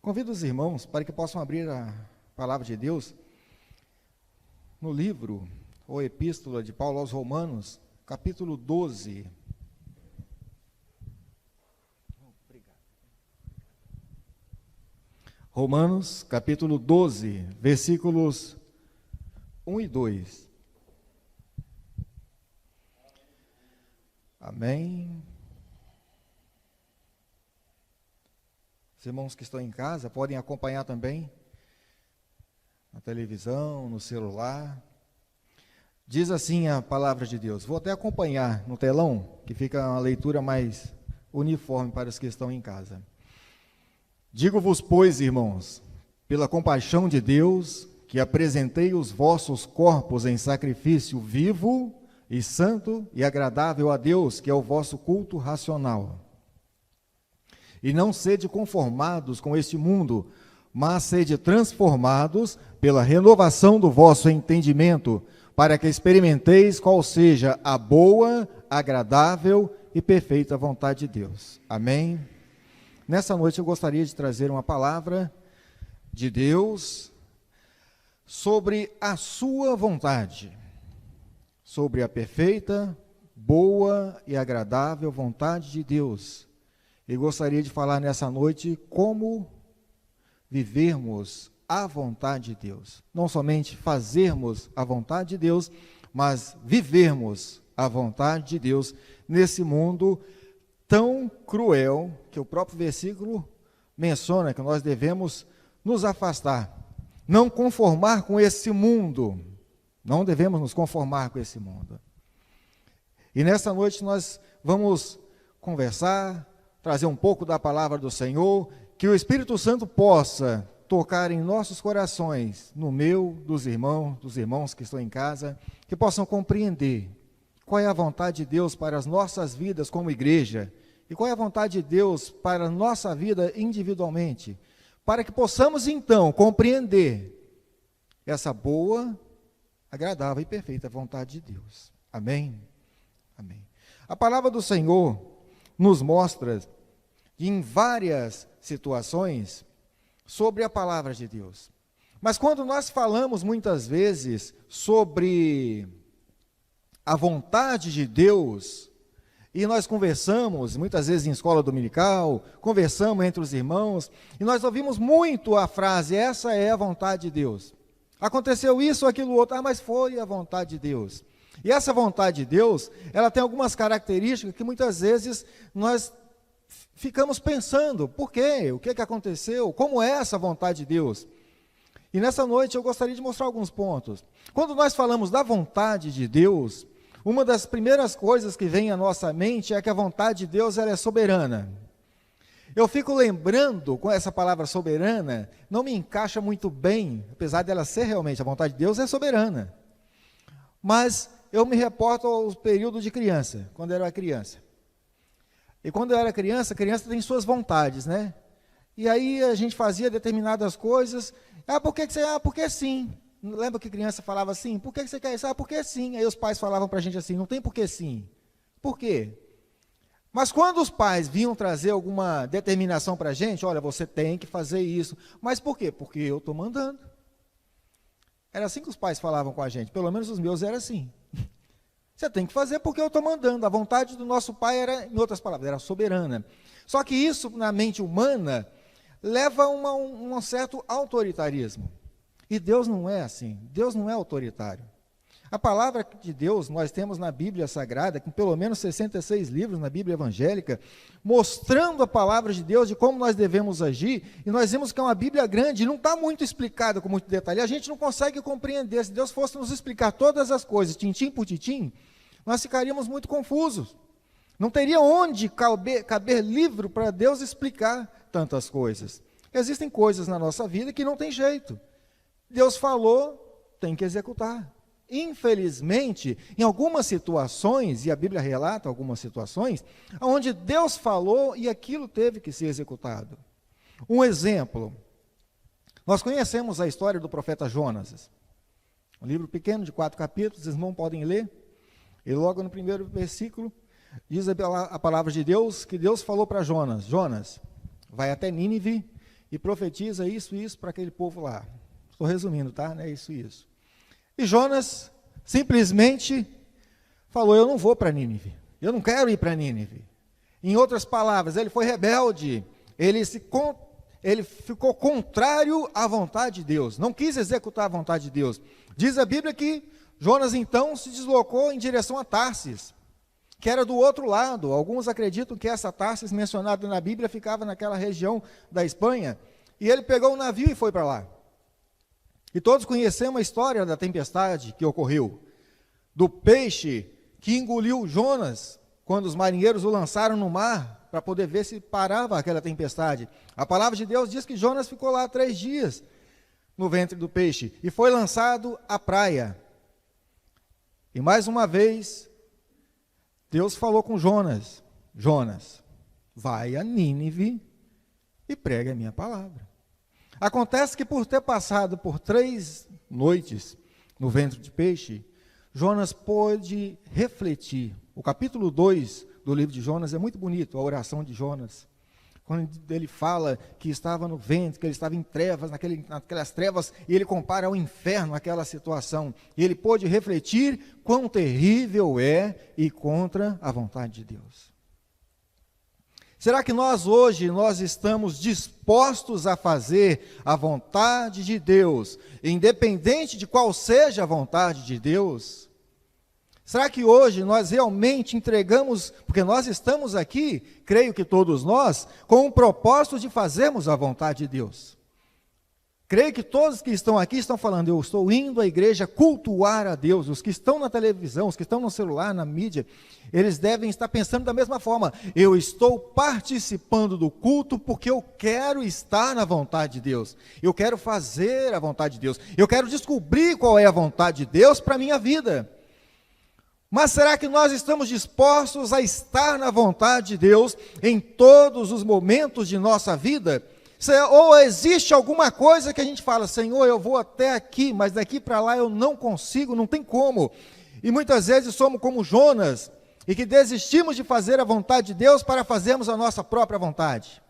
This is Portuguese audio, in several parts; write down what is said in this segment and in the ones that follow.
Convido os irmãos para que possam abrir a palavra de Deus no livro ou epístola de Paulo aos Romanos, capítulo 12. Romanos, capítulo 12, versículos 1 e 2. Amém. Os irmãos que estão em casa podem acompanhar também na televisão, no celular. Diz assim a palavra de Deus. Vou até acompanhar no telão, que fica uma leitura mais uniforme para os que estão em casa. Digo-vos, pois, irmãos, pela compaixão de Deus, que apresentei os vossos corpos em sacrifício vivo e santo e agradável a Deus, que é o vosso culto racional. E não sede conformados com este mundo, mas sede transformados pela renovação do vosso entendimento, para que experimenteis qual seja a boa, agradável e perfeita vontade de Deus. Amém? Nessa noite eu gostaria de trazer uma palavra de Deus sobre a sua vontade, sobre a perfeita, boa e agradável vontade de Deus. E gostaria de falar nessa noite como vivermos a vontade de Deus. Não somente fazermos a vontade de Deus, mas vivermos a vontade de Deus nesse mundo tão cruel, que o próprio versículo menciona que nós devemos nos afastar, não conformar com esse mundo, não devemos nos conformar com esse mundo. E nessa noite nós vamos conversar, trazer um pouco da palavra do Senhor, que o Espírito Santo possa tocar em nossos corações, no meu, dos irmãos que estão em casa, que possam compreender qual é a vontade de Deus para as nossas vidas como igreja, e qual é a vontade de Deus para a nossa vida individualmente, para que possamos então compreender essa boa, agradável e perfeita vontade de Deus. Amém? Amém. A palavra do Senhor nos mostra em várias situações sobre a palavra de Deus. Mas quando nós falamos muitas vezes sobre a vontade de Deus, e nós conversamos, muitas vezes em escola dominical, conversamos entre os irmãos, e nós ouvimos muito a frase, essa é a vontade de Deus. Aconteceu isso, aquilo, outro, mas foi a vontade de Deus. E essa vontade de Deus, ela tem algumas características que muitas vezes nós ficamos pensando, por quê? O que aconteceu? Como é essa vontade de Deus? E nessa noite eu gostaria de mostrar alguns pontos. Quando nós falamos da vontade de Deus, uma das primeiras coisas que vem à nossa mente é que a vontade de Deus ela é soberana. Eu fico lembrando, com essa palavra soberana, não me encaixa muito bem, apesar dela ser realmente, a vontade de Deus é soberana. Mas eu me reporto ao período de criança, quando eu era criança. E quando eu era criança, a criança tem suas vontades, né? E aí a gente fazia determinadas coisas, por que você, porque sim. Lembra que criança falava assim, por que você quer isso? Porque sim. Aí os pais falavam para a gente assim, não tem porque sim. Por quê? Mas quando os pais vinham trazer alguma determinação para a gente, olha, você tem que fazer isso. Mas por quê? Porque eu estou mandando. Era assim que os pais falavam com a gente, pelo menos os meus era assim. Você tem que fazer porque eu estou mandando. A vontade do nosso pai era, em outras palavras, era soberana. Só que isso, na mente humana, leva a um certo autoritarismo. E Deus não é assim. Deus não é autoritário. A palavra de Deus, nós temos na Bíblia Sagrada, com pelo menos 66 livros na Bíblia Evangélica, mostrando a palavra de Deus, de como nós devemos agir, e nós vemos que é uma Bíblia grande, e não está muito explicada com muito detalhe, a gente não consegue compreender. Se Deus fosse nos explicar todas as coisas, tintim por tintim, nós ficaríamos muito confusos. Não teria onde caber livro para Deus explicar tantas coisas. Existem coisas na nossa vida que não tem jeito. Deus falou, tem que executar. Infelizmente, em algumas situações, e a Bíblia relata algumas situações, onde Deus falou e aquilo teve que ser executado. Um exemplo, nós conhecemos a história do profeta Jonas, um livro pequeno de 4 capítulos, vocês não podem ler, e logo no primeiro versículo, diz a palavra de Deus, que Deus falou para Jonas, Jonas, vai até Nínive e profetiza isso e isso para aquele povo lá. Estou resumindo, tá? Não é isso e isso. E Jonas simplesmente falou, eu não vou para Nínive, eu não quero ir para Nínive. Em outras palavras, ele foi rebelde, ele ficou contrário à vontade de Deus, não quis executar a vontade de Deus. Diz a Bíblia que Jonas então se deslocou em direção a Tarsis, que era do outro lado. Alguns acreditam que essa Tarsis mencionada na Bíblia ficava naquela região da Espanha, e ele pegou um navio e foi para lá. E todos conhecemos a história da tempestade que ocorreu, do peixe que engoliu Jonas, quando os marinheiros o lançaram no mar, para poder ver se parava aquela tempestade. A palavra de Deus diz que Jonas ficou lá 3 dias, no ventre do peixe, e foi lançado à praia. E mais uma vez, Deus falou com Jonas, Jonas, vai a Nínive e pregue a minha palavra. Acontece que por ter passado por 3 noites no ventre de peixe, Jonas pôde refletir. O capítulo 2 do livro de Jonas é muito bonito, a oração de Jonas. Quando ele fala que estava no ventre, que ele estava em trevas, naquelas trevas, e ele compara ao inferno aquela situação. E ele pôde refletir quão terrível é e contra a vontade de Deus. Será que nós estamos dispostos a fazer a vontade de Deus, independente de qual seja a vontade de Deus? Será que hoje nós realmente entregamos, porque nós estamos aqui, creio que todos nós, com o propósito de fazermos a vontade de Deus? Creio que todos que estão aqui estão falando, eu estou indo à igreja cultuar a Deus. Os que estão na televisão, os que estão no celular, na mídia, eles devem estar pensando da mesma forma. Eu estou participando do culto porque eu quero estar na vontade de Deus. Eu quero fazer a vontade de Deus. Eu quero descobrir qual é a vontade de Deus para a minha vida. Mas será que nós estamos dispostos a estar na vontade de Deus em todos os momentos de nossa vida? Ou existe alguma coisa que a gente fala, Senhor, eu vou até aqui, mas daqui para lá eu não consigo, não tem como. E muitas vezes somos como Jonas, e que desistimos de fazer a vontade de Deus para fazermos a nossa própria vontade.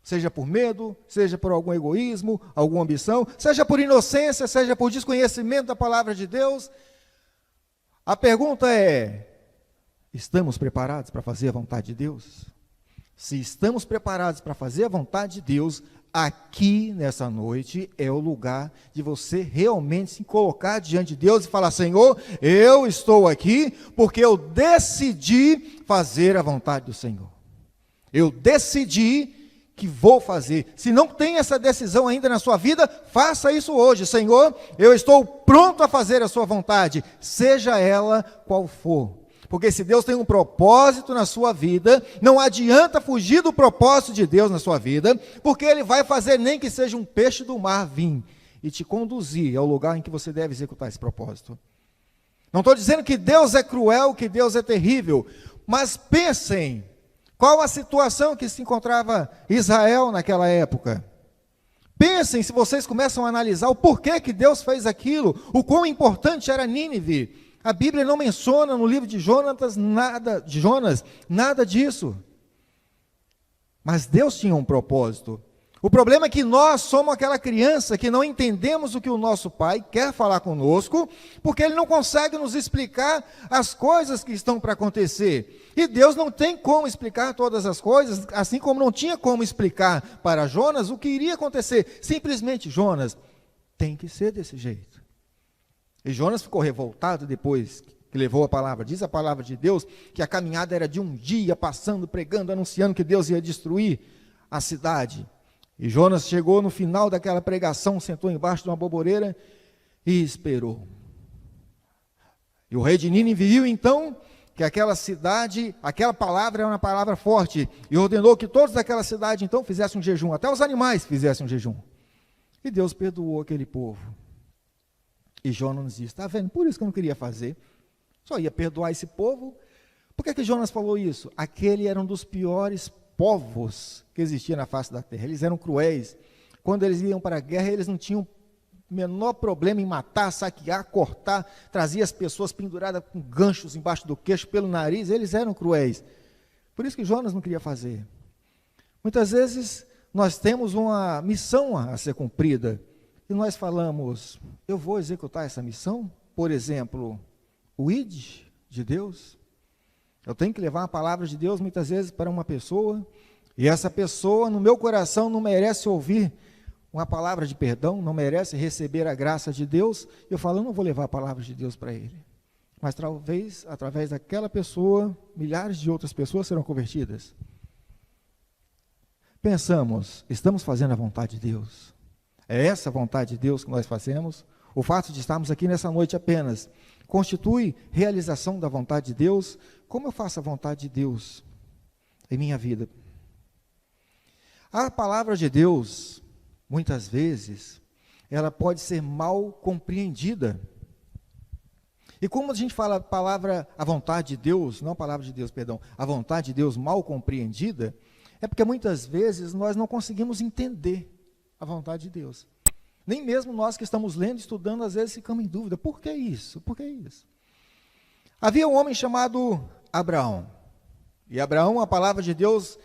Seja por medo, seja por algum egoísmo, alguma ambição, seja por inocência, seja por desconhecimento da palavra de Deus. A pergunta é, estamos preparados para fazer a vontade de Deus? Se estamos preparados para fazer a vontade de Deus, aqui nessa noite é o lugar de você realmente se colocar diante de Deus e falar, Senhor, eu estou aqui porque eu decidi fazer a vontade do Senhor. Eu decidi que vou fazer. Se não tem essa decisão ainda na sua vida, faça isso hoje. Senhor, eu estou pronto a fazer a sua vontade, seja ela qual for. Porque se Deus tem um propósito na sua vida, não adianta fugir do propósito de Deus na sua vida, porque Ele vai fazer nem que seja um peixe do mar vir e te conduzir ao lugar em que você deve executar esse propósito. Não estou dizendo que Deus é cruel, que Deus é terrível, mas pensem, qual a situação que se encontrava Israel naquela época? Pensem, se vocês começam a analisar o porquê que Deus fez aquilo, o quão importante era Nínive. A Bíblia não menciona no livro de Jonas nada disso. Mas Deus tinha um propósito. O problema é que nós somos aquela criança que não entendemos o que o nosso pai quer falar conosco, porque ele não consegue nos explicar as coisas que estão para acontecer. E Deus não tem como explicar todas as coisas, assim como não tinha como explicar para Jonas o que iria acontecer. Simplesmente, Jonas, tem que ser desse jeito. E Jonas ficou revoltado depois que levou a palavra. Diz a palavra de Deus que a caminhada era de um dia, passando, pregando, anunciando que Deus ia destruir a cidade. E Jonas chegou no final daquela pregação, sentou embaixo de uma boboreira e esperou. E o rei de Nínive viu então que aquela cidade, aquela palavra era uma palavra forte, e ordenou que todos daquela cidade então fizessem um jejum, até os animais fizessem um jejum. E Deus perdoou aquele povo. E Jonas disse, está vendo, por isso que eu não queria fazer, só ia perdoar esse povo. Por que Jonas falou isso? Aquele era um dos piores povos que existia na face da terra, eles eram cruéis. Quando eles iam para a guerra, eles não tinham o menor problema em matar, saquear, cortar, trazia as pessoas penduradas com ganchos embaixo do queixo, pelo nariz, eles eram cruéis. Por isso que Jonas não queria fazer. Muitas vezes nós temos uma missão a ser cumprida, e nós falamos, eu vou executar essa missão, por exemplo, o ID de Deus, eu tenho que levar a palavra de Deus muitas vezes para uma pessoa, e essa pessoa no meu coração não merece ouvir uma palavra de perdão, não merece receber a graça de Deus, eu falo, eu não vou levar a palavra de Deus para ele, mas talvez através daquela pessoa, milhares de outras pessoas serão convertidas. Pensamos, estamos fazendo a vontade de Deus? É essa a vontade de Deus que nós fazemos? O fato de estarmos aqui nessa noite apenas constitui realização da vontade de Deus? Como eu faço a vontade de Deus em minha vida? A palavra de Deus, muitas vezes, ela pode ser mal compreendida. E como a gente fala a palavra, a vontade de Deus, não a palavra de Deus, perdão, a vontade de Deus mal compreendida, é porque muitas vezes nós não conseguimos entender a vontade de Deus. Nem mesmo nós que estamos lendo, estudando, às vezes ficamos em dúvida. Por que isso? Por que isso? Havia um homem chamado Abraão. E Abraão, a palavra de Deus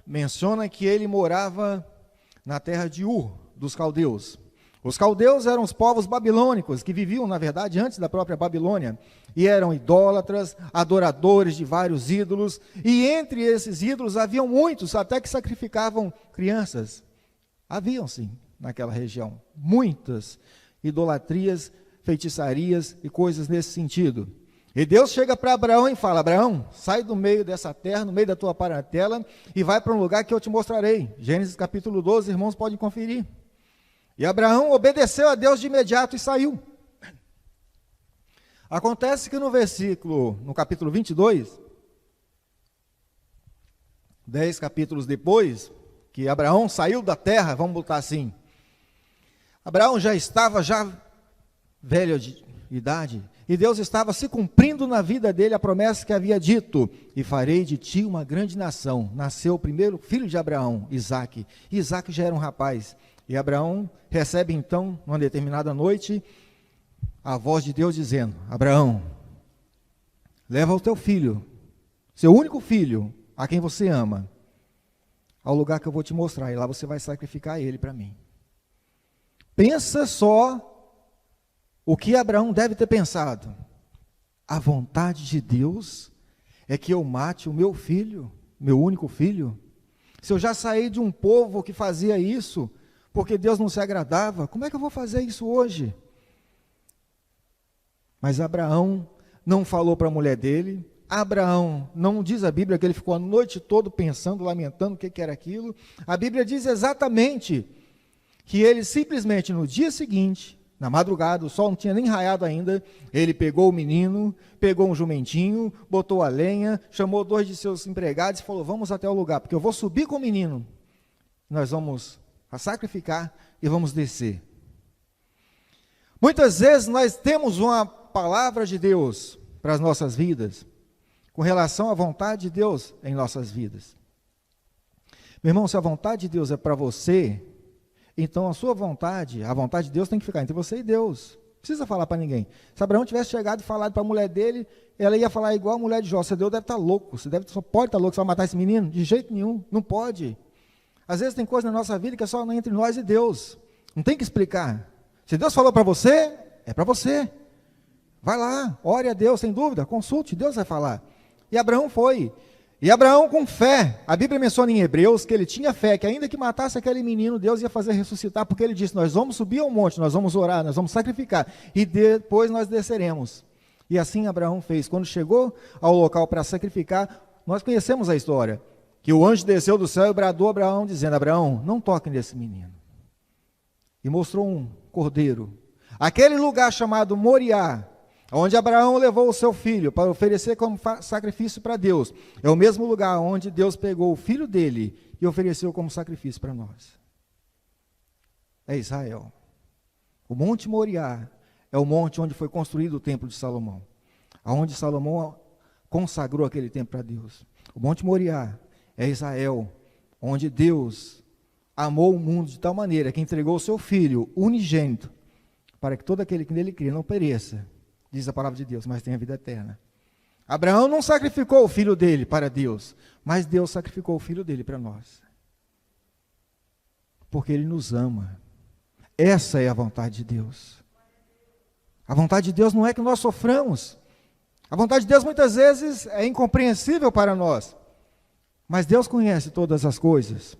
menciona que ele morava na terra de Ur, dos caldeus. Os caldeus eram os povos babilônicos, que viviam, na verdade, antes da própria Babilônia, e eram idólatras, adoradores de vários ídolos, e entre esses ídolos haviam muitos, até que sacrificavam crianças. Haviam, sim, naquela região, muitas idolatrias, feitiçarias e coisas nesse sentido. E Deus chega para Abraão e fala, Abraão, sai do meio dessa terra, no meio da tua parentela, e vai para um lugar que eu te mostrarei. Gênesis capítulo 12, irmãos podem conferir. E Abraão obedeceu a Deus de imediato e saiu. Acontece que no capítulo 22, 10 capítulos depois, que Abraão saiu da terra, vamos botar assim, Abraão já estava velho de idade, e Deus estava se cumprindo na vida dele a promessa que havia dito, e farei de ti uma grande nação. Nasceu o primeiro filho de Abraão, Isaque, e Isaque já era um rapaz, e Abraão recebe então, numa determinada noite, a voz de Deus dizendo, Abraão, leva o teu filho, seu único filho, a quem você ama, ao lugar que eu vou te mostrar, e lá você vai sacrificar ele para mim. Pensa só o que Abraão deve ter pensado. A vontade de Deus é que eu mate o meu filho, meu único filho? Se eu já saí de um povo que fazia isso, porque Deus não se agradava, como é que eu vou fazer isso hoje? Mas Abraão não falou para a mulher dele, Abraão, não diz a Bíblia que ele ficou a noite toda pensando, lamentando o que era aquilo. A Bíblia diz exatamente que ele simplesmente no dia seguinte, na madrugada, o sol não tinha nem raiado ainda, ele pegou o menino, pegou um jumentinho, botou a lenha, chamou 2 de seus empregados e falou, vamos até o lugar, porque eu vou subir com o menino, nós vamos sacrificar e vamos descer. Muitas vezes nós temos uma palavra de Deus para as nossas vidas, com relação à vontade de Deus em nossas vidas. Meu irmão, se a vontade de Deus é para você, então a sua vontade, a vontade de Deus tem que ficar entre você e Deus. Não precisa falar para ninguém. Se Abraão tivesse chegado e falado para a mulher dele, ela ia falar igual a mulher de Jó, Deus deve estar louco, só pode estar louco, você vai matar esse menino? De jeito nenhum, não pode. Às vezes tem coisa na nossa vida que é só entre nós e Deus, não tem que explicar. Se Deus falou para você, é para você. Vai lá, ore a Deus, sem dúvida, consulte, Deus vai falar. E Abraão foi. E Abraão com fé, a Bíblia menciona em Hebreus que ele tinha fé, que ainda que matasse aquele menino, Deus ia fazer ressuscitar, porque ele disse, nós vamos subir ao monte, nós vamos orar, nós vamos sacrificar, e depois nós desceremos. E assim Abraão fez. Quando chegou ao local para sacrificar, nós conhecemos a história, que o anjo desceu do céu e bradou a Abraão, dizendo, Abraão, não toque nesse menino. E mostrou um cordeiro. Aquele lugar chamado Moriá, onde Abraão levou o seu filho para oferecer como sacrifício para Deus, é o mesmo lugar onde Deus pegou o filho dele e ofereceu como sacrifício para nós. É Israel. O Monte Moriá é o monte onde foi construído o templo de Salomão, aonde Salomão consagrou aquele templo para Deus. O Monte Moriá é Israel, onde Deus amou o mundo de tal maneira que entregou o seu filho unigênito, para que todo aquele que nele crê não pereça, diz a palavra de Deus, mas tem a vida eterna. Abraão não sacrificou o filho dele para Deus, mas Deus sacrificou o filho dele para nós. porque Ele nos ama. Essa é a vontade de Deus. A vontade de Deus não é que nós soframos. A vontade de Deus muitas vezes é incompreensível para nós. Mas Deus conhece todas as coisas.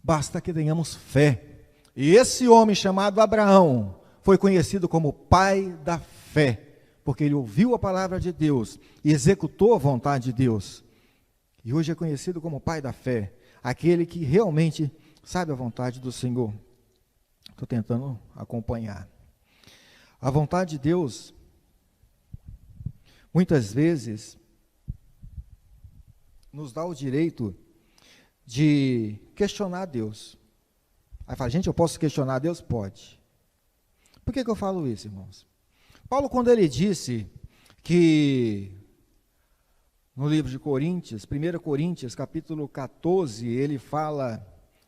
Basta que tenhamos fé. E esse homem chamado Abraão foi conhecido como pai da fé, porque ele ouviu a palavra de Deus e executou a vontade de Deus. E hoje é conhecido como pai da fé, aquele que realmente sabe a vontade do Senhor. Estou tentando acompanhar. A vontade de Deus, muitas vezes, nos dá o direito de questionar Deus. Aí fala, gente, eu posso questionar Deus? Pode. Por que eu falo isso, irmãos? Paulo, quando ele disse que, no livro de Coríntios, 1 Coríntios, capítulo 14, ele fala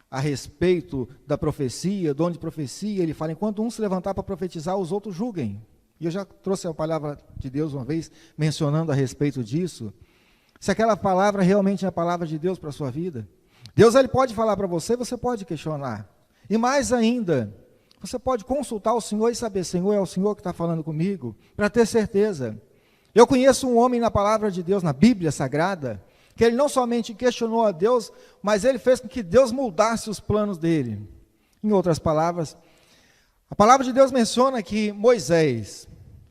a respeito da profecia, dom de profecia, ele fala, enquanto um se levantar para profetizar, os outros julguem. E eu já trouxe a palavra de Deus uma vez, mencionando a respeito disso. Se aquela palavra realmente é a palavra de Deus para a sua vida. Deus, ele pode falar para você, você pode questionar. E mais ainda, você pode consultar o Senhor e saber, Senhor, é o Senhor que está falando comigo, para ter certeza. Eu conheço um homem na palavra de Deus, na Bíblia Sagrada, que ele não somente questionou a Deus, mas ele fez com que Deus mudasse os planos dele. Em outras palavras, a palavra de Deus menciona que Moisés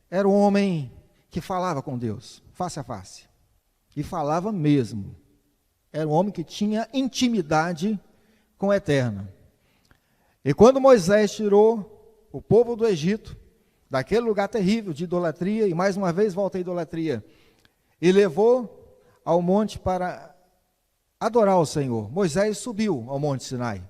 era um homem que falava com Deus, face a face, e falava mesmo. Era um homem que tinha intimidade com o Eterno. E quando Moisés tirou o povo do Egito, daquele lugar terrível de idolatria, e mais uma vez volta à idolatria, e levou ao monte para adorar o Senhor, Moisés subiu ao monte Sinai.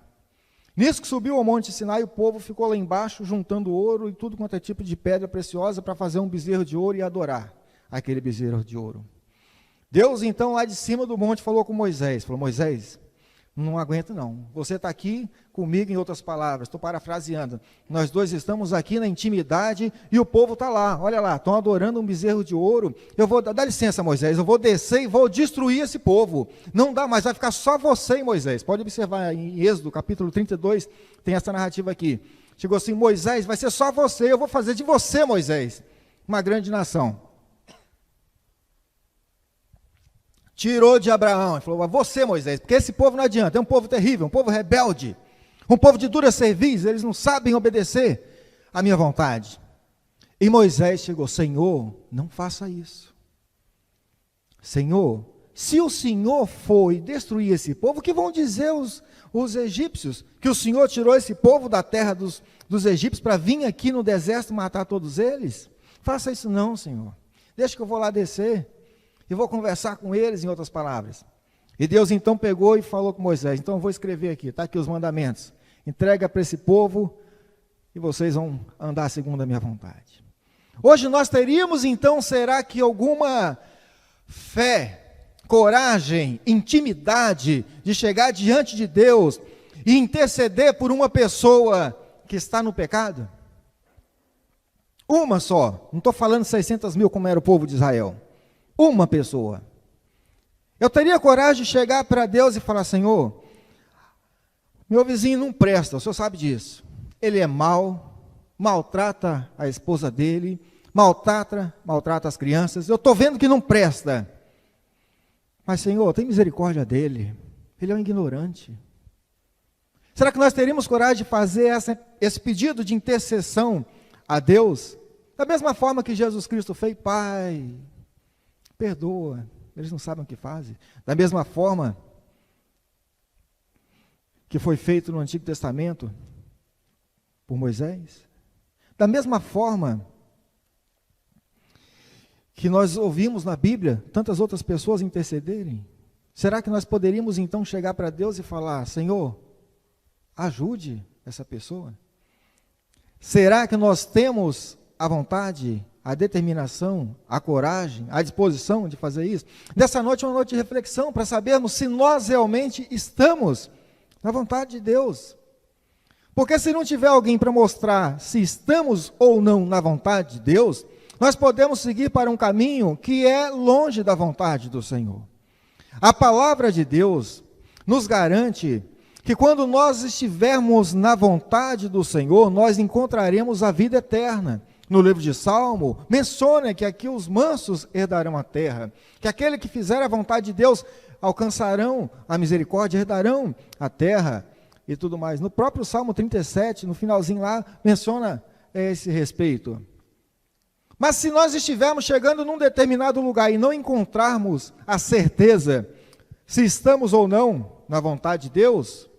Nisso que subiu ao monte Sinai, o povo ficou lá embaixo, juntando ouro e tudo quanto é tipo de pedra preciosa, para fazer um bezerro de ouro e adorar aquele bezerro de ouro. Deus, então, lá de cima do monte, falou com Moisés, falou, Moisés, não aguento não, você está aqui comigo, em outras palavras, estou parafraseando, nós dois estamos aqui na intimidade, e o povo está lá, olha lá, estão adorando um bezerro de ouro, eu vou, dá licença Moisés, eu vou descer e vou destruir esse povo, não dá mais, vai ficar só você e Moisés, pode observar em Êxodo, capítulo 32, tem essa narrativa aqui, chegou assim, Moisés, vai ser só você, eu vou fazer de você, Moisés, uma grande nação. Tirou de Abraão, e falou, a você Moisés, porque esse povo não adianta, é um povo terrível, um povo rebelde, um povo de dura cerviz, eles não sabem obedecer à minha vontade. E Moisés chegou, Senhor, não faça isso. Senhor, se o Senhor foi destruir esse povo, o que vão dizer os egípcios? Que o Senhor tirou esse povo da terra dos egípcios para vir aqui no deserto matar todos eles? Faça isso não, Senhor. Deixa que eu vou lá descer. E vou conversar com eles, em outras palavras. E Deus então pegou e falou com Moisés, então eu vou escrever aqui, está aqui os mandamentos, entrega para esse povo, e vocês vão andar segundo a minha vontade. Hoje nós teríamos então, será que alguma fé, coragem, intimidade, de chegar diante de Deus, e interceder por uma pessoa que está no pecado? Uma só, não estou falando 600 mil como era o povo de Israel. Uma pessoa. Eu teria coragem de chegar para Deus e falar, Senhor, meu vizinho não presta, o senhor sabe disso. Ele é mau, maltrata a esposa dele, maltrata as crianças, eu estou vendo que não presta. Mas, Senhor, tem misericórdia dele, ele é um ignorante. Será que nós teríamos coragem de fazer esse pedido de intercessão a Deus? Da mesma forma que Jesus Cristo fez, Pai, perdoa, eles não sabem o que fazem. Da mesma forma que foi feito no Antigo Testamento por Moisés. Da mesma forma que nós ouvimos na Bíblia tantas outras pessoas intercederem. Será que nós poderíamos então chegar para Deus e falar, Senhor, ajude essa pessoa? Será que nós temos a vontade, a determinação, a coragem, a disposição de fazer isso? Nessa noite é uma noite de reflexão, para sabermos se nós realmente estamos na vontade de Deus. Porque se não tiver alguém para mostrar se estamos ou não na vontade de Deus, nós podemos seguir para um caminho que é longe da vontade do Senhor. A palavra de Deus nos garante que quando nós estivermos na vontade do Senhor, nós encontraremos a vida eterna. No livro de Salmo, menciona que aqui os mansos herdarão a terra, que aquele que fizer a vontade de Deus alcançarão a misericórdia, herdarão a terra e tudo mais. No próprio Salmo 37, no finalzinho lá, menciona esse respeito. Mas se nós estivermos chegando num determinado lugar e não encontrarmos a certeza se estamos ou não na vontade de Deus,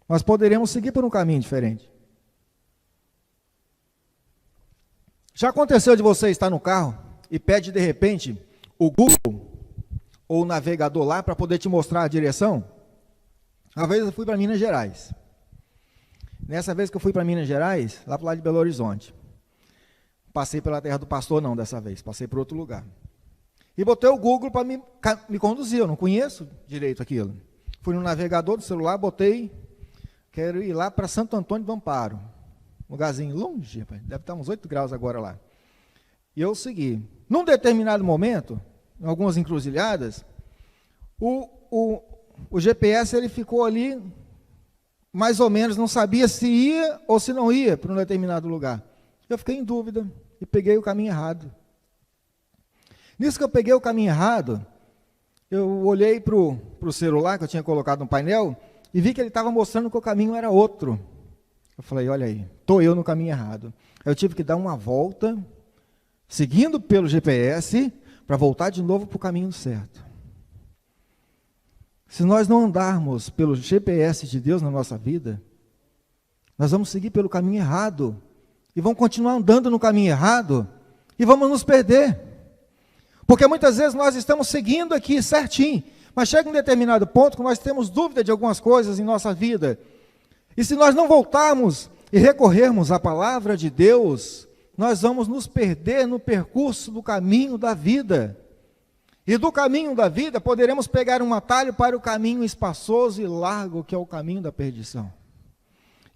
nós poderemos seguir por um caminho diferente. Já aconteceu de você estar no carro e pede de repente o Google ou o navegador lá para poder te mostrar a direção? Uma vez eu fui para Minas Gerais. Nessa vez que eu fui para Minas Gerais, lá para o lado de Belo Horizonte, passei pela terra do pastor não dessa vez, passei por outro lugar. E botei o Google para me conduzir, eu não conheço direito aquilo. Fui no navegador do celular, botei, quero ir lá para Santo Antônio do Amparo. Um lugarzinho longe, deve estar uns 8 graus agora lá. E eu segui. Num determinado momento, em algumas encruzilhadas, o GPS ele ficou ali, mais ou menos, não sabia se ia ou se não ia para um determinado lugar. Eu fiquei em dúvida e peguei o caminho errado. Nisso que eu peguei o caminho errado, eu olhei para o celular que eu tinha colocado no painel e vi que ele estava mostrando que o caminho era outro. Eu falei, olha aí, estou eu no caminho errado. Eu tive que dar uma volta, seguindo pelo GPS, para voltar de novo para o caminho certo. Se nós não andarmos pelo GPS de Deus na nossa vida, nós vamos seguir pelo caminho errado, e vamos continuar andando no caminho errado, e vamos nos perder. Porque muitas vezes nós estamos seguindo aqui certinho, mas chega um determinado ponto que nós temos dúvida de algumas coisas em nossa vida. E se nós não voltarmos e recorrermos à palavra de Deus, nós vamos nos perder no percurso do caminho da vida. E do caminho da vida poderemos pegar um atalho para o caminho espaçoso e largo, que é o caminho da perdição.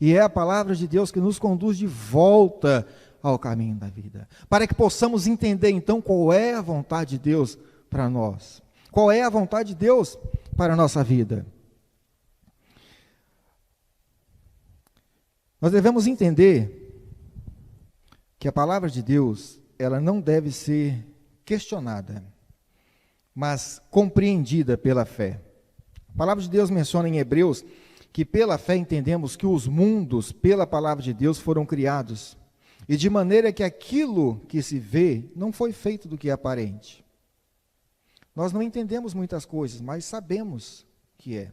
E é a palavra de Deus que nos conduz de volta ao caminho da vida, para que possamos entender então qual é a vontade de Deus para nós. Qual é a vontade de Deus para a nossa vida? Nós devemos entender que a palavra de Deus, ela não deve ser questionada, mas compreendida pela fé. A palavra de Deus menciona em Hebreus que pela fé entendemos que os mundos, pela palavra de Deus, foram criados, e de maneira que aquilo que se vê não foi feito do que é aparente. Nós não entendemos muitas coisas, mas sabemos que é.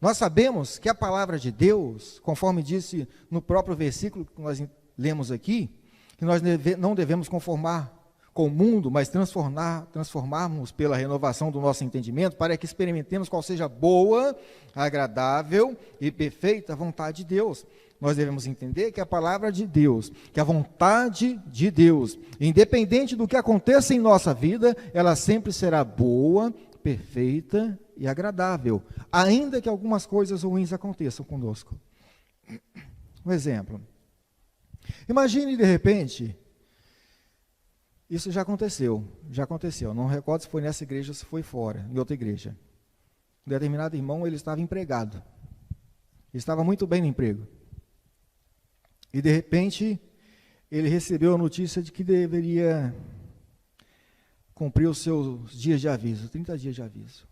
Nós sabemos que a palavra de Deus, conforme disse no próprio versículo que nós lemos aqui, que nós não devemos conformar com o mundo, mas transformarmos pela renovação do nosso entendimento, para que experimentemos qual seja a boa, agradável e perfeita vontade de Deus. Nós devemos entender que a palavra de Deus, que a vontade de Deus, independente do que aconteça em nossa vida, ela sempre será boa, perfeita e agradável, ainda que algumas coisas ruins aconteçam conosco. Um exemplo. Imagine de repente, isso já aconteceu, não recordo se foi nessa igreja ou se foi fora, em outra igreja. Um determinado irmão, ele estava empregado, estava muito bem no emprego, e de repente, ele recebeu a notícia de que deveria cumprir os seus dias de aviso, 30 dias de aviso,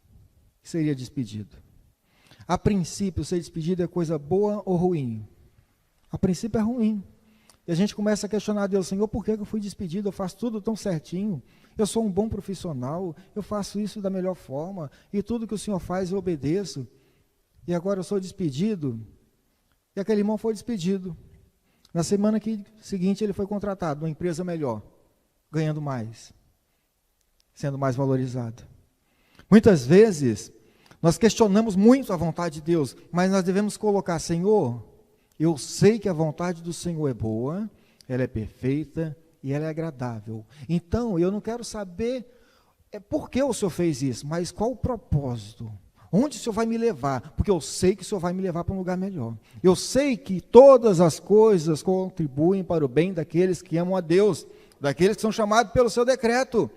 seria despedido. A princípio, ser despedido é coisa boa ou ruim? A princípio é ruim. E a gente começa a questionar a Deus, Senhor, por que eu fui despedido? Eu faço tudo tão certinho, eu sou um bom profissional, eu faço isso da melhor forma, e tudo que o Senhor faz eu obedeço, e agora eu sou despedido. E aquele irmão foi despedido. Na semana seguinte ele foi contratado numa empresa melhor, ganhando mais, sendo mais valorizado. Muitas vezes, nós questionamos muito a vontade de Deus, mas nós devemos colocar, Senhor, eu sei que a vontade do Senhor é boa, ela é perfeita e ela é agradável. Então, eu não quero saber por que o Senhor fez isso, mas qual o propósito? Onde o Senhor vai me levar? Porque eu sei que o Senhor vai me levar para um lugar melhor. Eu sei que todas as coisas contribuem para o bem daqueles que amam a Deus, daqueles que são chamados pelo seu decreto.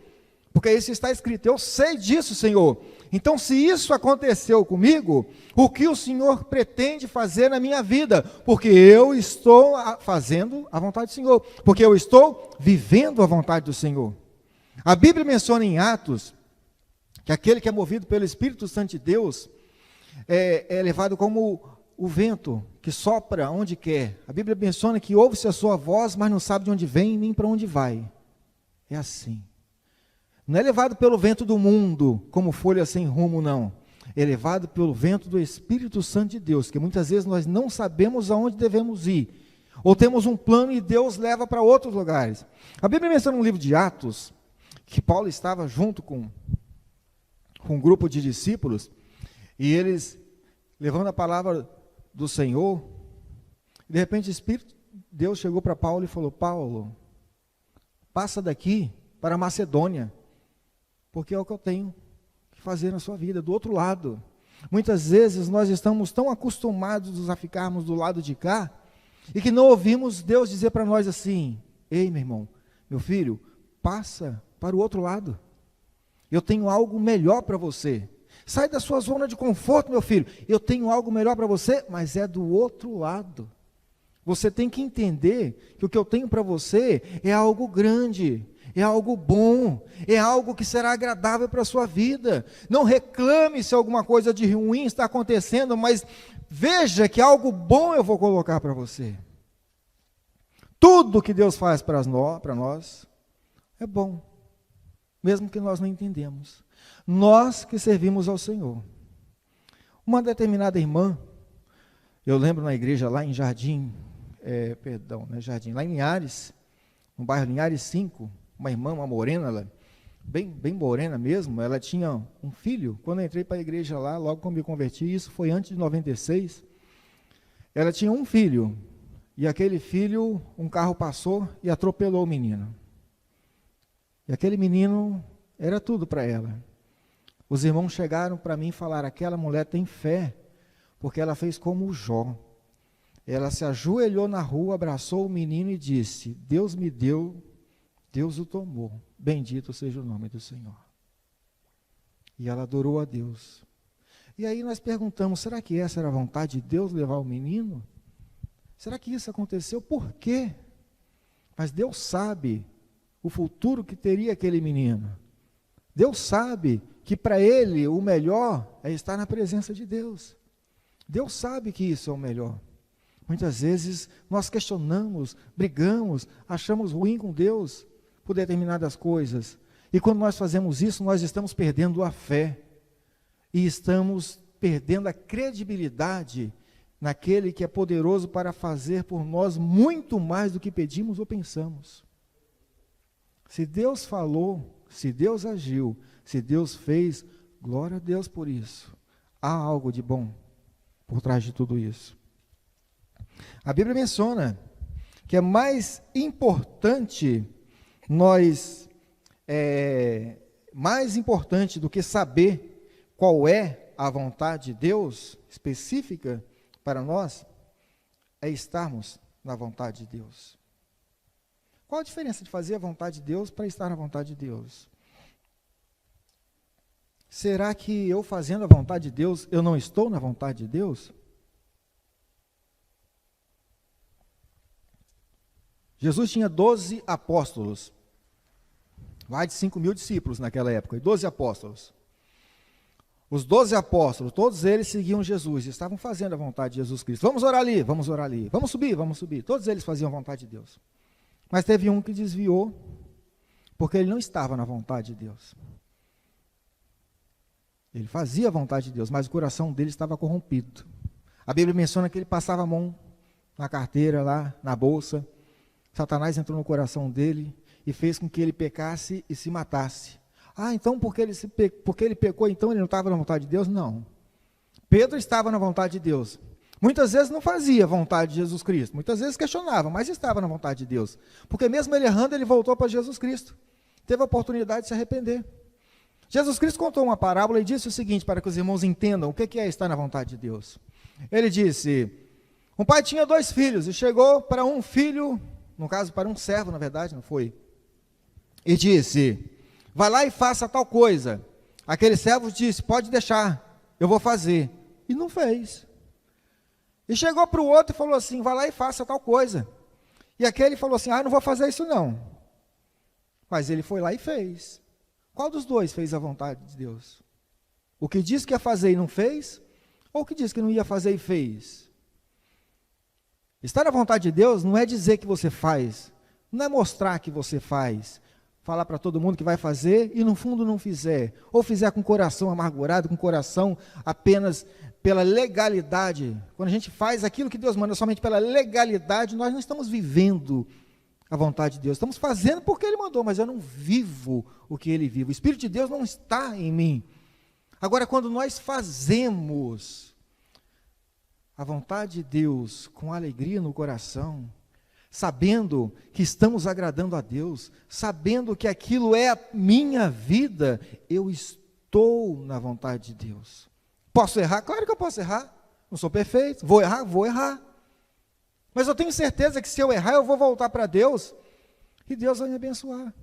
porque isso está escrito. Eu sei disso, Senhor. Então, se isso aconteceu comigo, o que o Senhor pretende fazer na minha vida? Porque eu estou fazendo a vontade do Senhor, porque eu estou vivendo a vontade do Senhor. A Bíblia menciona em Atos que aquele que é movido pelo Espírito Santo de Deus é levado como o vento que sopra onde quer. A Bíblia menciona que ouve-se a sua voz, mas não sabe de onde vem nem para onde vai. É assim. Não é levado pelo vento do mundo, como folha sem rumo, não. É levado pelo vento do Espírito Santo de Deus, que muitas vezes nós não sabemos aonde devemos ir. Ou temos um plano e Deus leva para outros lugares. A Bíblia menciona no livro de Atos, que Paulo estava junto com um grupo de discípulos, e eles, levando a palavra do Senhor, de repente o Espírito Deus chegou para Paulo e falou: Paulo, passa daqui para Macedônia, porque é o que eu tenho que fazer na sua vida, do outro lado. Muitas vezes nós estamos tão acostumados a ficarmos do lado de cá, e que não ouvimos Deus dizer para nós assim: ei, meu irmão, meu filho, passa para o outro lado, eu tenho algo melhor para você. Sai da sua zona de conforto, meu filho, eu tenho algo melhor para você, mas é do outro lado. Você tem que entender que o que eu tenho para você é algo grande, é algo bom, é algo que será agradável para a sua vida. Não reclame se alguma coisa de ruim está acontecendo, mas veja que algo bom eu vou colocar para você. Tudo que Deus faz para nós é bom, mesmo que nós não entendemos. Nós que servimos ao Senhor. Uma determinada irmã, eu lembro na igreja lá em lá em Linhares, no bairro Linhares 5, uma irmã, uma morena, ela, bem morena mesmo, ela tinha um filho. Quando eu entrei para a igreja lá, logo quando me converti, isso foi antes de 96, ela tinha um filho, e aquele filho, um carro passou e atropelou o menino. E aquele menino era tudo para ela. Os irmãos chegaram para mim e falaram: aquela mulher tem fé, porque ela fez como o Jó. Ela se ajoelhou na rua, abraçou o menino e disse: Deus me deu, Deus o tomou, bendito seja o nome do Senhor. E ela adorou a Deus. E aí nós perguntamos: será que essa era a vontade de Deus, levar o menino? Será que isso aconteceu? Por quê? Mas Deus sabe o futuro que teria aquele menino. Deus sabe que para ele o melhor é estar na presença de Deus. Deus sabe que isso é o melhor. Muitas vezes nós questionamos, brigamos, achamos ruim com Deus por determinadas coisas. E quando nós fazemos isso, nós estamos perdendo a fé. E estamos perdendo a credibilidade naquele que é poderoso para fazer por nós muito mais do que pedimos ou pensamos. Se Deus falou, se Deus agiu, se Deus fez, glória a Deus por isso. Há algo de bom por trás de tudo isso. A Bíblia menciona que é mais importante mais importante do que saber qual é a vontade de Deus específica para nós, é estarmos na vontade de Deus. Qual a diferença de fazer a vontade de Deus para estar na vontade de Deus? Será que eu fazendo a vontade de Deus, eu não estou na vontade de Deus? Jesus tinha 12 apóstolos, mais de 5.000 discípulos naquela época, e 12 apóstolos. Os 12 apóstolos, todos eles seguiam Jesus, estavam fazendo a vontade de Jesus Cristo. Vamos orar ali, vamos orar ali, vamos subir. Todos eles faziam a vontade de Deus. Mas teve um que desviou, porque ele não estava na vontade de Deus. Ele fazia a vontade de Deus, mas o coração dele estava corrompido. A Bíblia menciona que ele passava a mão na carteira lá, na bolsa. Satanás entrou no coração dele e fez com que ele pecasse e se matasse. Ah, então porque ele pecou, então ele não estava na vontade de Deus? Não. Pedro estava na vontade de Deus. Muitas vezes não fazia a vontade de Jesus Cristo. Muitas vezes questionava, mas estava na vontade de Deus. Porque mesmo ele errando, ele voltou para Jesus Cristo. Teve a oportunidade de se arrepender. Jesus Cristo contou uma parábola e disse o seguinte, para que os irmãos entendam o que é estar na vontade de Deus. Ele disse: um pai tinha 2 filhos e chegou para um filho, no caso para um servo, na verdade, não foi? E disse: vai lá e faça tal coisa. Aquele servo disse, pode deixar, eu vou fazer. E não fez. E chegou para o outro e falou assim, vai lá e faça tal coisa. E aquele falou assim, não vou fazer isso não. Mas ele foi lá e fez. Qual dos dois fez a vontade de Deus? O que disse que ia fazer e não fez? Ou o que disse que não ia fazer e fez? Estar na vontade de Deus não é dizer que você faz, não é mostrar que você faz, falar para todo mundo que vai fazer e no fundo não fizer, ou fizer com o coração amargurado, com o coração apenas pela legalidade. Quando a gente faz aquilo que Deus manda somente pela legalidade, nós não estamos vivendo a vontade de Deus, estamos fazendo porque Ele mandou, mas eu não vivo o que Ele vive, o Espírito de Deus não está em mim. Agora, quando nós fazemos a vontade de Deus com alegria no coração, sabendo que estamos agradando a Deus, sabendo que aquilo é a minha vida, eu estou na vontade de Deus. Posso errar? Claro que eu posso errar, não sou perfeito, vou errar. Mas eu tenho certeza que se eu errar, eu vou voltar para Deus, e Deus vai me abençoar.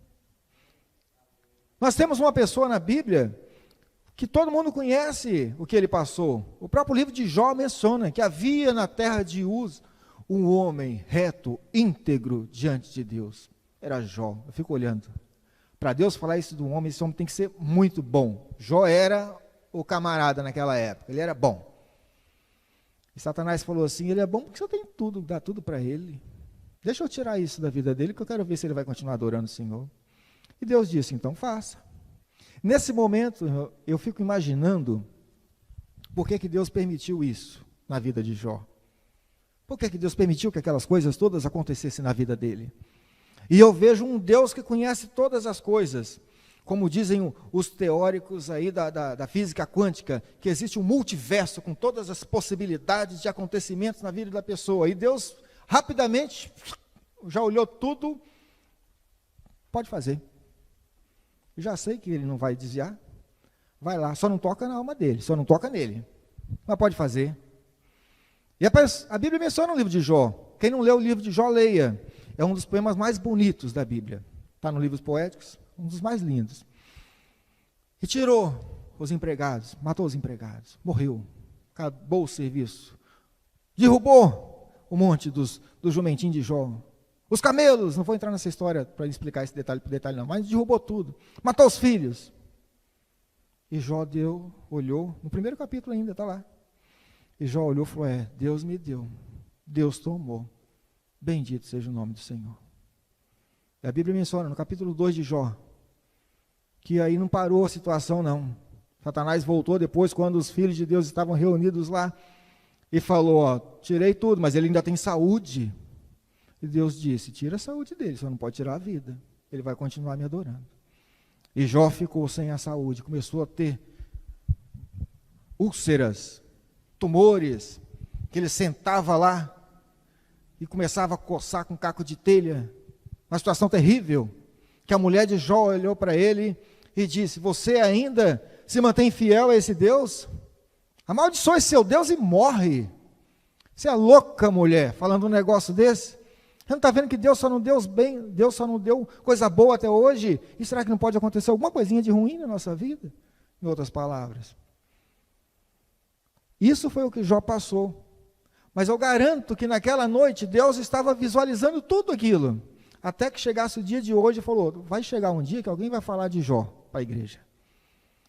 Nós temos uma pessoa na Bíblia, que todo mundo conhece o que ele passou. O próprio livro de Jó menciona que havia na terra de Uz um homem reto, íntegro diante de Deus. Era Jó. Eu fico olhando. Para Deus falar isso de um homem, esse homem tem que ser muito bom. Jó era o camarada naquela época, ele era bom. E Satanás falou assim, ele é bom porque você tem tudo, dá tudo para ele. Deixa eu tirar isso da vida dele, que eu quero ver se ele vai continuar adorando o Senhor. E Deus disse, então faça. Nesse momento, eu fico imaginando por que Deus permitiu isso na vida de Jó. Por que Deus permitiu que aquelas coisas todas acontecessem na vida dele? E eu vejo um Deus que conhece todas as coisas, como dizem os teóricos aí da física quântica, que existe um multiverso com todas as possibilidades de acontecimentos na vida da pessoa. E Deus, rapidamente, já olhou tudo, pode fazer. Já sei que ele não vai desviar, vai lá, só não toca na alma dele, só não toca nele, mas pode fazer. E a Bíblia menciona o livro de Jó, quem não leu o livro de Jó, leia, é um dos poemas mais bonitos da Bíblia, está no Livros Poéticos, um dos mais lindos. E tirou os empregados, matou os empregados, morreu, acabou o serviço, derrubou o monte dos jumentinhos de Jó, os camelos, não vou entrar nessa história para explicar esse detalhe por detalhe não, mas derrubou tudo, matou os filhos. E Jó olhou, no primeiro capítulo ainda, está lá. E Jó olhou e falou, Deus me deu, Deus tomou, bendito seja o nome do Senhor. E a Bíblia menciona no capítulo 2 de Jó, que aí não parou a situação não. Satanás voltou depois, quando os filhos de Deus estavam reunidos lá, e falou, tirei tudo, mas ele ainda tem saúde. E Deus disse, tira a saúde dele, só não pode tirar a vida. Ele vai continuar me adorando. E Jó ficou sem a saúde, começou a ter úlceras, tumores, que ele sentava lá e começava a coçar com caco de telha. Uma situação terrível, que a mulher de Jó olhou para ele e disse, você ainda se mantém fiel a esse Deus? Amaldiçoe seu Deus e morre. Você é louca, mulher, falando um negócio desse? Você não está vendo que Deus só não deu bem, Deus só não deu coisa boa até hoje? E será que não pode acontecer alguma coisinha de ruim na nossa vida? Em outras palavras. Isso foi o que Jó passou. Mas eu garanto que naquela noite Deus estava visualizando tudo aquilo. Até que chegasse o dia de hoje e falou, vai chegar um dia que alguém vai falar de Jó para a igreja.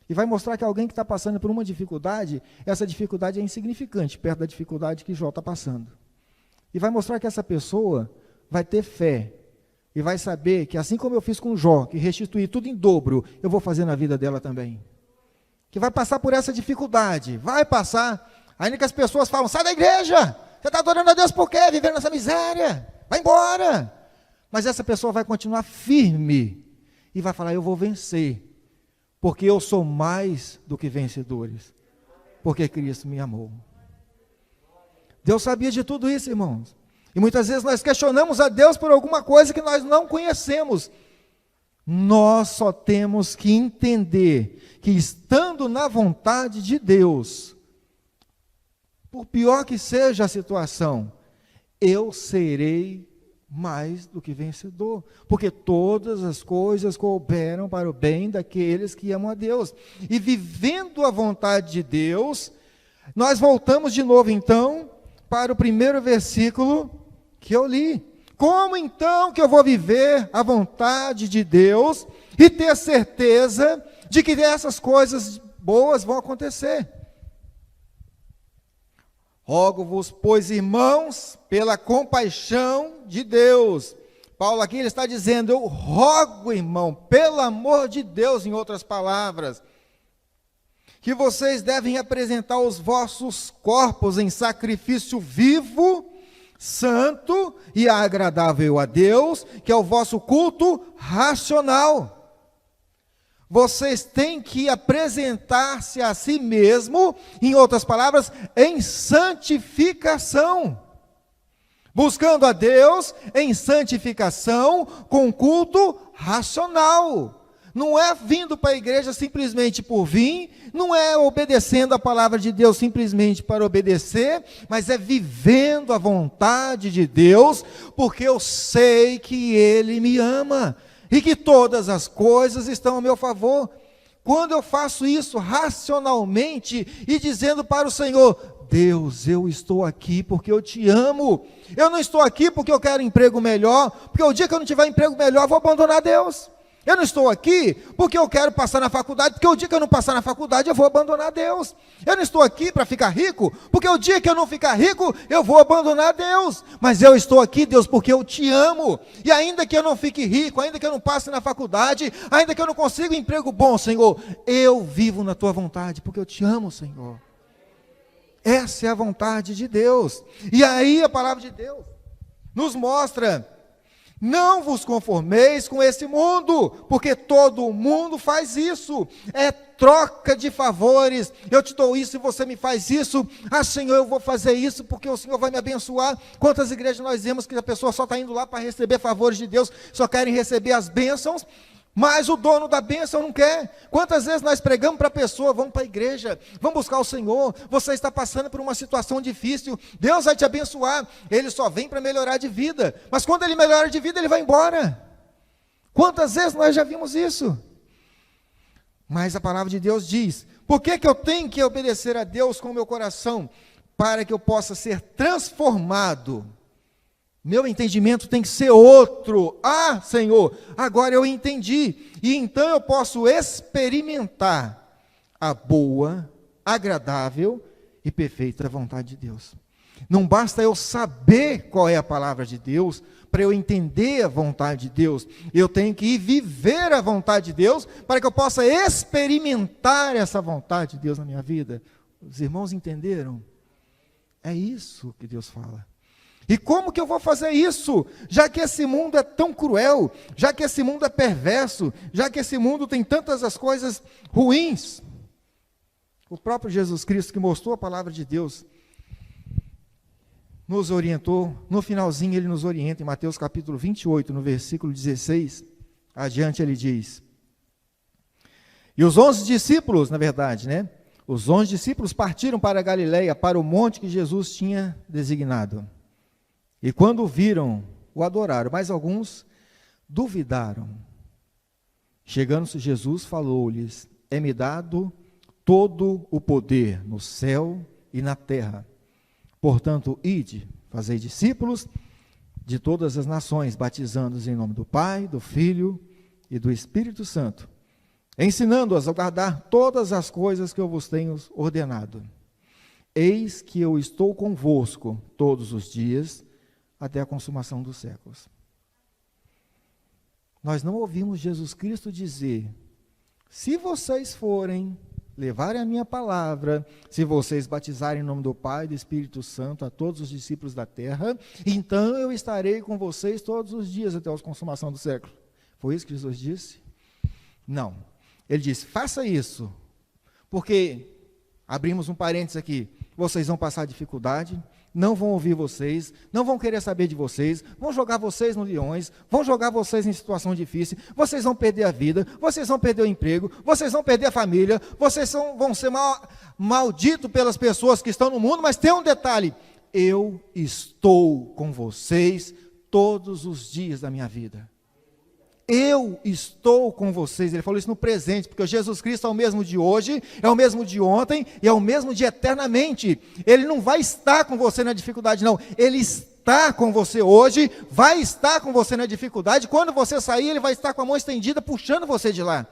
E vai mostrar que alguém que está passando por uma dificuldade, essa dificuldade é insignificante, perto da dificuldade que Jó está passando. E vai mostrar que essa pessoa vai ter fé, e vai saber que assim como eu fiz com Jó, que restituí tudo em dobro, eu vou fazer na vida dela também. Que vai passar por essa dificuldade, vai passar, ainda que as pessoas falam, sai da igreja, você está adorando a Deus por quê? Vivendo nessa miséria, vai embora. Mas essa pessoa vai continuar firme, e vai falar, eu vou vencer, porque eu sou mais do que vencedores, porque Cristo me amou. Deus sabia de tudo isso, irmãos. E muitas vezes nós questionamos a Deus por alguma coisa que nós não conhecemos. Nós só temos que entender que estando na vontade de Deus, por pior que seja a situação, eu serei mais do que vencedor, porque todas as coisas cooperam para o bem daqueles que amam a Deus. E vivendo a vontade de Deus, nós voltamos de novo então para o primeiro versículo que eu li. Como então que eu vou viver a vontade de Deus e ter certeza de que essas coisas boas vão acontecer? Rogo-vos, pois, irmãos, pela compaixão de Deus. Paulo aqui ele está dizendo, eu rogo, irmão, pelo amor de Deus, em outras palavras, que vocês devem apresentar os vossos corpos em sacrifício vivo, santo e agradável a Deus, que é o vosso culto racional. Vocês têm que apresentar-se a si mesmo, em outras palavras, em santificação. Buscando a Deus em santificação, com culto racional. Não é vindo para a igreja simplesmente por vir, não é obedecendo a palavra de Deus simplesmente para obedecer, mas é vivendo a vontade de Deus, porque eu sei que Ele me ama. E que todas as coisas estão a meu favor. Quando eu faço isso racionalmente e dizendo para o Senhor, Deus, eu estou aqui porque eu te amo. Eu não estou aqui porque eu quero emprego melhor, porque o dia que eu não tiver emprego melhor, eu vou abandonar Deus. Eu não estou aqui porque eu quero passar na faculdade, porque o dia que eu não passar na faculdade, eu vou abandonar Deus. Eu não estou aqui para ficar rico, porque o dia que eu não ficar rico, eu vou abandonar Deus. Mas eu estou aqui, Deus, porque eu te amo. E ainda que eu não fique rico, ainda que eu não passe na faculdade, ainda que eu não consiga um emprego bom, Senhor, eu vivo na tua vontade, porque eu te amo, Senhor. Essa é a vontade de Deus. E aí a palavra de Deus nos mostra: não vos conformeis com esse mundo, porque todo mundo faz isso, é troca de favores, eu te dou isso e você me faz isso, Senhor, eu vou fazer isso porque o Senhor vai me abençoar. Quantas igrejas nós vemos que a pessoa só está indo lá para receber favores de Deus, só querem receber as bênçãos, mas o dono da bênção não quer. Quantas vezes nós pregamos para a pessoa, vamos para a igreja, vamos buscar o Senhor, você está passando por uma situação difícil, Deus vai te abençoar, Ele só vem para melhorar de vida, mas quando Ele melhora de vida, Ele vai embora. Quantas vezes nós já vimos isso? Mas a palavra de Deus diz, por que eu tenho que obedecer a Deus com o meu coração? Para que eu possa ser transformado. Meu entendimento tem que ser outro. Senhor, agora eu entendi. E então eu posso experimentar a boa, agradável e perfeita vontade de Deus. Não basta eu saber qual é a palavra de Deus, para eu entender a vontade de Deus. Eu tenho que ir viver a vontade de Deus, para que eu possa experimentar essa vontade de Deus na minha vida. Os irmãos entenderam? É isso que Deus fala. E como que eu vou fazer isso? Já que esse mundo é tão cruel, já que esse mundo é perverso, já que esse mundo tem tantas as coisas ruins. O próprio Jesus Cristo, que mostrou a palavra de Deus, nos orientou, no finalzinho ele nos orienta, em Mateus capítulo 28, no versículo 16, adiante ele diz, e os 11 discípulos, na verdade, os 11 discípulos partiram para a Galileia, para o monte que Jesus tinha designado. E quando o viram, o adoraram, mas alguns duvidaram. Chegando-se Jesus, falou-lhes, é-me dado todo o poder no céu e na terra. Portanto, ide, fazei discípulos de todas as nações, batizando-os em nome do Pai, do Filho e do Espírito Santo, ensinando-os a guardar todas as coisas que eu vos tenho ordenado. Eis que eu estou convosco todos os dias, até a consumação dos séculos. Nós não ouvimos Jesus Cristo dizer, se vocês forem, levarem a minha palavra, se vocês batizarem em nome do Pai e do Espírito Santo a todos os discípulos da terra, então eu estarei com vocês todos os dias até a consumação do século. Foi isso que Jesus disse? Não. Ele disse, faça isso, porque, abrimos um parênteses aqui, vocês vão passar dificuldade, não vão ouvir vocês, não vão querer saber de vocês, vão jogar vocês no leões, vão jogar vocês em situação difícil, vocês vão perder a vida, vocês vão perder o emprego, vocês vão perder a família, vocês vão ser malditos pelas pessoas que estão no mundo, mas tem um detalhe, eu estou com vocês todos os dias da minha vida. Eu estou com vocês. Ele falou isso no presente, porque Jesus Cristo é o mesmo de hoje, é o mesmo de ontem e é o mesmo de eternamente. Ele não vai estar com você na dificuldade, não. Ele está com você hoje, vai estar com você na dificuldade. Quando você sair, Ele vai estar com a mão estendida, puxando você de lá.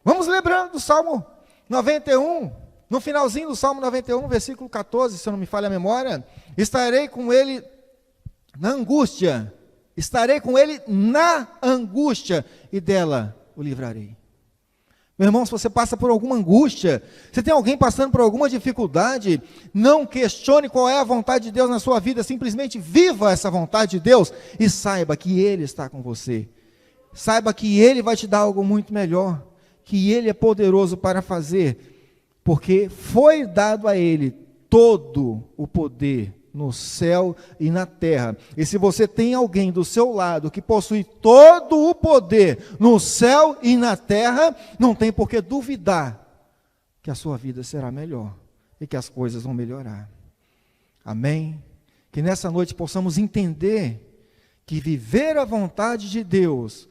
Vamos lembrando do Salmo 91, no finalzinho do Salmo 91, versículo 14, se eu não me falha a memória. Estarei com Ele na angústia. Estarei com ele na angústia e dela o livrarei. Meu irmão, se você passa por alguma angústia, se tem alguém passando por alguma dificuldade, não questione qual é a vontade de Deus na sua vida, simplesmente viva essa vontade de Deus e saiba que Ele está com você. Saiba que Ele vai te dar algo muito melhor, que Ele é poderoso para fazer, porque foi dado a Ele todo o poder no céu e na terra. E se você tem alguém do seu lado que possui todo o poder no céu e na terra, não tem por que duvidar que a sua vida será melhor e que as coisas vão melhorar. Amém? Que nessa noite possamos entender que viver a vontade de Deus,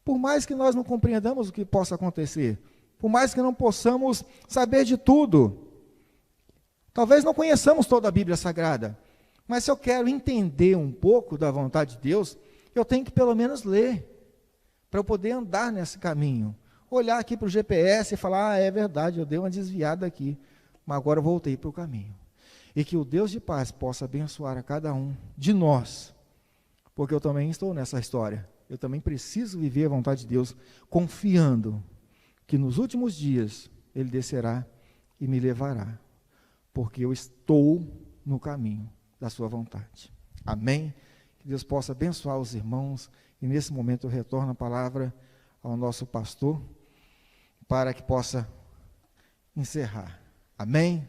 por mais que nós não compreendamos o que possa acontecer, por mais que não possamos saber de tudo, talvez não conheçamos toda a Bíblia Sagrada, mas se eu quero entender um pouco da vontade de Deus, eu tenho que pelo menos ler, para eu poder andar nesse caminho. Olhar aqui para o GPS e falar, é verdade, eu dei uma desviada aqui, mas agora eu voltei para o caminho. E que o Deus de paz possa abençoar a cada um de nós, porque eu também estou nessa história. Eu também preciso viver a vontade de Deus, confiando que nos últimos dias Ele descerá e me levará, porque eu estou no caminho da sua vontade. Amém? Que Deus possa abençoar os irmãos, e nesse momento eu retorno a palavra ao nosso pastor, para que possa encerrar. Amém?